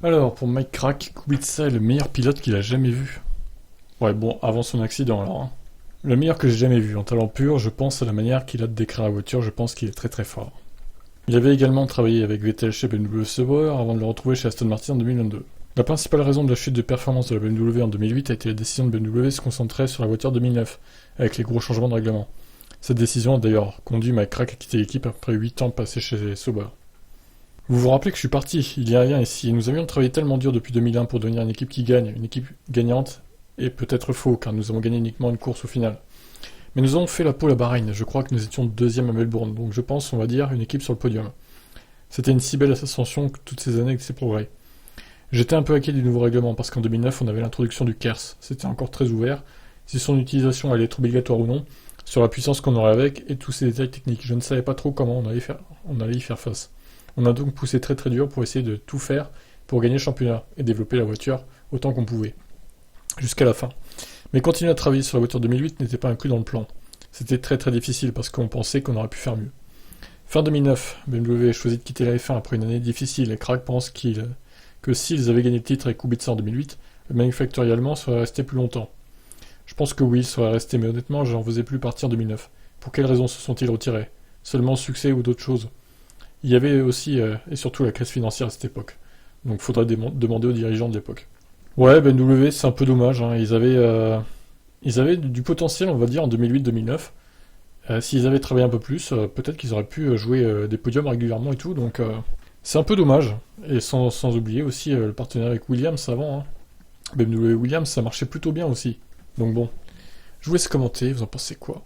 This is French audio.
Alors, pour Mike Crack, Kubica est le meilleur pilote qu'il a jamais vu. Ouais, bon, avant son accident alors. Hein. Le meilleur que j'ai jamais vu. En talent pur, je pense à la manière qu'il a de décrire la voiture, je pense qu'il est très très fort. Il avait également travaillé avec Vettel chez BMW Sauber avant de le retrouver chez Aston Martin en 2022. La principale raison de la chute de performance de la BMW en 2008 a été la décision de BMW de se concentrer sur la voiture 2009, avec les gros changements de règlement. Cette décision a d'ailleurs conduit Mike Crack à quitter l'équipe après 8 ans passés chez Sauber. Vous vous rappelez que je suis parti, il y a rien ici. Nous avions travaillé tellement dur depuis 2001 pour devenir une équipe qui gagne, une équipe gagnante, et peut-être faux, car nous avons gagné uniquement une course au final. Mais nous avons fait la pole à Bahreïn, je crois que nous étions deuxième à Melbourne, donc je pense, on va dire, une équipe sur le podium. C'était une si belle ascension que toutes ces années que ces progrès. J'étais un peu inquiet du nouveau règlement, parce qu'en 2009, on avait l'introduction du KERS, c'était encore très ouvert, si son utilisation allait être obligatoire ou non, sur la puissance qu'on aurait avec, et tous ces détails techniques. Je ne savais pas trop comment on allait y faire face. On a donc poussé très très dur pour essayer de tout faire pour gagner le championnat et développer la voiture autant qu'on pouvait, jusqu'à la fin. Mais continuer à travailler sur la voiture 2008 n'était pas inclus dans le plan. C'était très très difficile parce qu'on pensait qu'on aurait pu faire mieux. Fin 2009, BMW a choisi de quitter la F1 après une année difficile et Crack pense que s'ils avaient gagné le titre avec Kubica en 2008, le manufacturier allemand serait resté plus longtemps. Je pense que oui, il serait resté, mais honnêtement, je n'en faisais plus partie en 2009. Pour quelles raisons se sont-ils retirés? Seulement succès ou d'autres choses? Il y avait aussi et surtout la crise financière à cette époque. Donc faudrait demander aux dirigeants de l'époque. Ouais, BMW, c'est un peu dommage. Hein. Ils avaient du potentiel, on va dire, en 2008-2009. S'ils avaient travaillé un peu plus, peut-être qu'ils auraient pu jouer des podiums régulièrement et tout. Donc c'est un peu dommage. Et sans oublier aussi le partenariat avec Williams avant. Hein. BMW et Williams, ça marchait plutôt bien aussi. Donc bon, je vous laisse commenter, vous en pensez quoi?